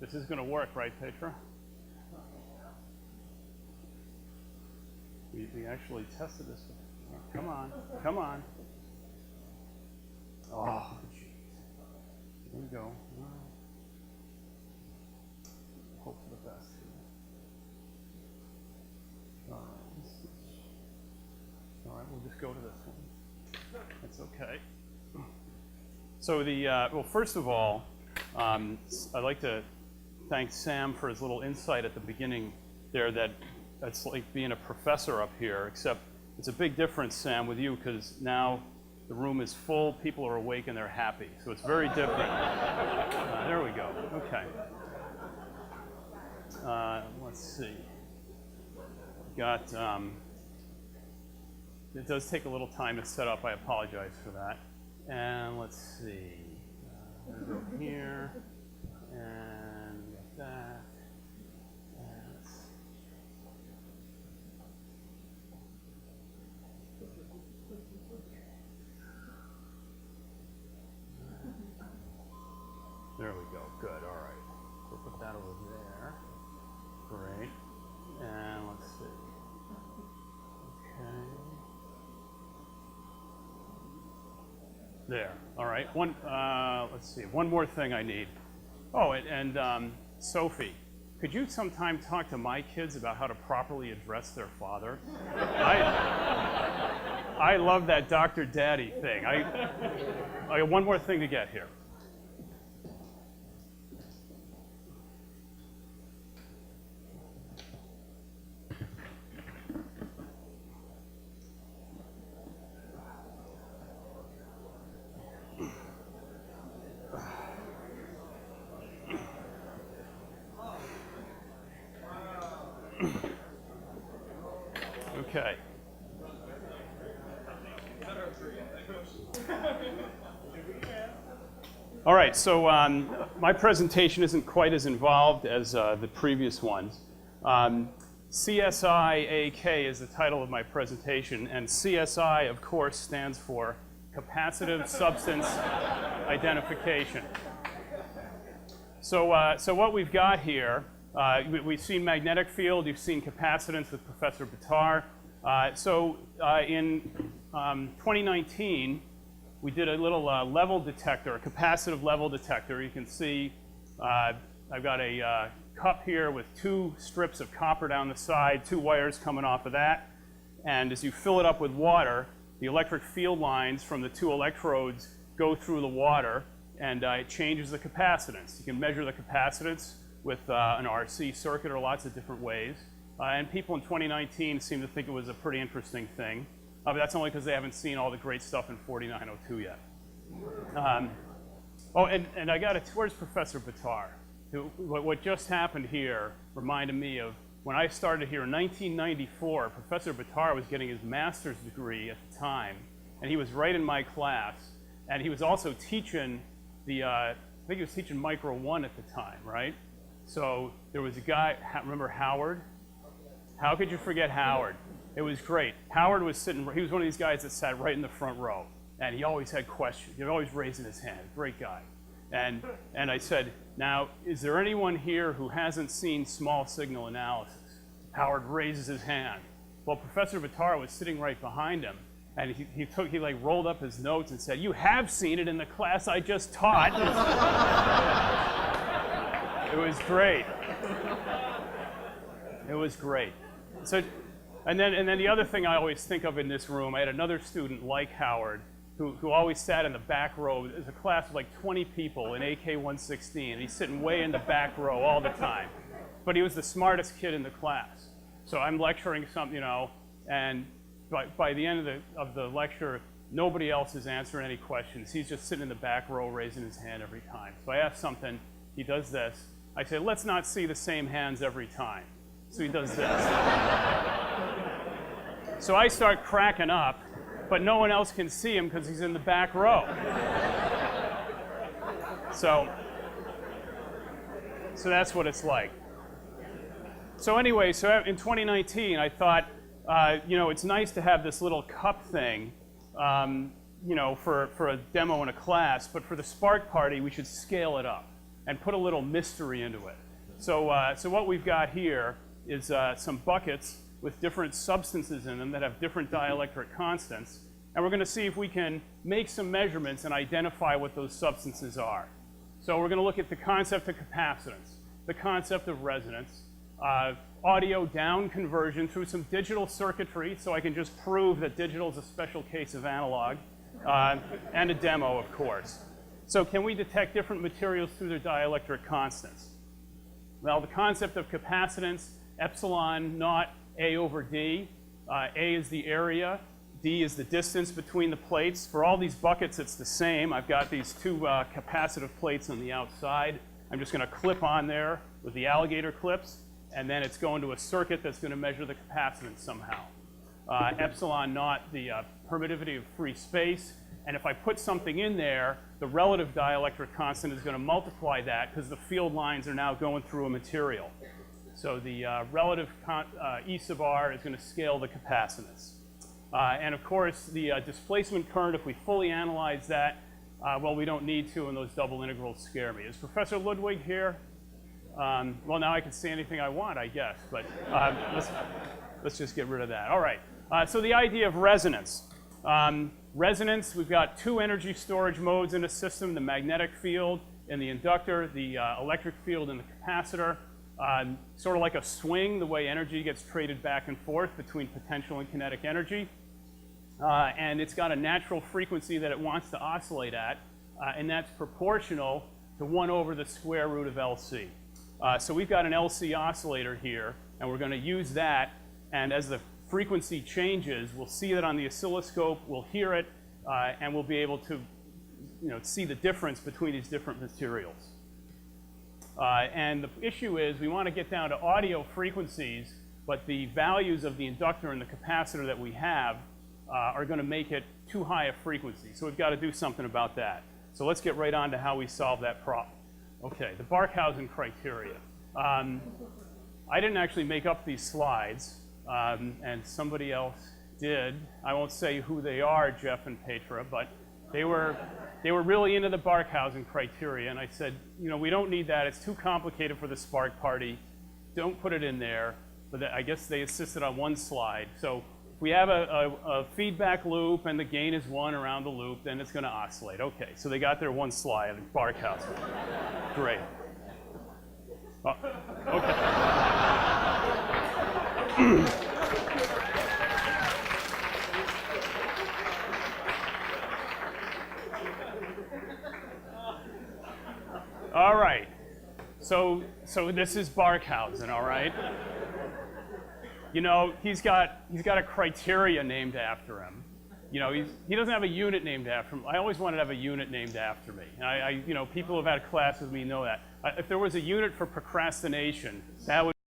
This is going to work, right, Petra? We actually tested this. Oh, come on, come on. Oh, jeez. Here we go. Hope for the best. All right, we'll just go to this one. That's okay. So well, first of all, I'd like to thank Sam for his little insight at the beginning there that it's like being a professor up here, except it's a big difference, Sam, with you, because now the room is full, people are awake, and they're happy. So it's very different. There we go. Okay. Let's see. Got, it does take a little time to set up. I apologize for that. And let's see. We'll go here. And we got that. And let's see. There we go. Good. All right. We'll put that over there. Great. And let's see. Okay. There. All right. Let's see. One more thing I need. Oh, and Sophie, could you sometime talk to my kids about how to properly address their father? I love that Dr. Daddy thing. I got one more thing to get here. Okay. All right, so my presentation isn't quite as involved as the previous ones. CSI AK is the title of my presentation, and CSI, of course, stands for Capacitive Substance Identification. So what we've got here, we've seen magnetic field, you've seen capacitance with Professor Bitar. In 2019, we did a little level detector, a capacitive level detector. You can see I've got a cup here with 2 strips of copper down the side, 2 wires coming off of that. And as you fill it up with water, the electric field lines from the 2 electrodes go through the water, and it changes the capacitance. You can measure the capacitance with an RC circuit or lots of different ways. And people in 2019 seem to think it was a pretty interesting thing. But that's only because they haven't seen all the great stuff in 4902 yet. And I got it. Where's Professor Bitar? What just happened here reminded me of when I started here in 1994. Professor Bitar was getting his master's degree at the time, and he was right in my class. And he was also teaching I think he was teaching Micro 1 at the time, right? So there was a guy, remember Howard? How could you forget Howard? It was great. Howard was sitting, he was one of these guys that sat right in the front row, and he always had questions. He was always raising his hand. Great guy. And I said, now, is there anyone here who hasn't seen small signal analysis? Howard raises his hand. Well, Professor Bitar was sitting right behind him, and he like rolled up his notes and said, you have seen it in the class I just taught. It was great. It was great. So, and then the other thing I always think of in this room, I had another student like Howard who always sat in the back row. There's a class of like 20 people in AK 116, and he's sitting way in the back row all the time. But he was the smartest kid in the class. So I'm lecturing something, and by the end of the lecture, nobody else is answering any questions. He's just sitting in the back row raising his hand every time. So I ask something, he does this. I say, let's not see the same hands every time. So he does this. So I start cracking up, but no one else can see him because he's in the back row. So that's what it's like. So anyway, so in 2019, I thought, it's nice to have this little cup thing, for a demo in a class, but for the Spark Party, we should scale it up. and put a little mystery into it. So what we've got here is some buckets with different substances in them that have different dielectric constants. And we're going to see if we can make some measurements and identify what those substances are. So we're going to look at the concept of capacitance, the concept of resonance, audio down conversion through some digital circuitry, so I can just prove that digital is a special case of analog, and a demo, of course. So can we detect different materials through their dielectric constants? Well, the concept of capacitance, epsilon naught A over D. A is the area, D is the distance between the plates. For all these buckets, it's the same. I've got these two capacitive plates on the outside. I'm just going to clip on there with the alligator clips, and then it's going to a circuit that's going to measure the capacitance somehow. Epsilon naught, the permittivity of free space. And if I put something in there, the relative dielectric constant is going to multiply that because the field lines are now going through a material. So the relative E sub r is going to scale the capacitance. And of course, the displacement current, if we fully analyze that, well, we don't need to, and those double integrals scare me. Is Professor Ludwig here? Well, now I can say anything I want, I guess, but let's just get rid of that. All right, so the idea of resonance. Resonance, we've got two energy storage modes in a system, the magnetic field in the inductor, the electric field in the capacitor. Sort of like a swing, the way energy gets traded back and forth between potential and kinetic energy. And it's got a natural frequency that it wants to oscillate at, and that's proportional to 1 over the square root of LC. So we've got an LC oscillator here, and we're going to use that, and as the frequency changes, we'll see it on the oscilloscope, we'll hear it, and we'll be able to see the difference between these different materials. And the issue is we want to get down to audio frequencies, but the values of the inductor and the capacitor that we have are going to make it too high a frequency. So we've got to do something about that. So let's get right on to how we solve that problem. Okay, the Barkhausen criteria. I didn't actually make up these slides, and somebody else did. I won't say who they are, Jeff and Petra, but they were really into the Barkhausen criteria, and I said, we don't need that. It's too complicated for the Spark Party. Don't put it in there. But I guess they insisted on one slide. So if we have a feedback loop and the gain is 1 around the loop, then it's going to oscillate. Okay, so they got their one slide of Barkhausen. Great. Oh, okay. All right, so this is Barkhausen, all right? He's got a criteria named after him. He doesn't have a unit named after him. I always wanted to have a unit named after me. People who've had class with me know that. If there was a unit for procrastination, that would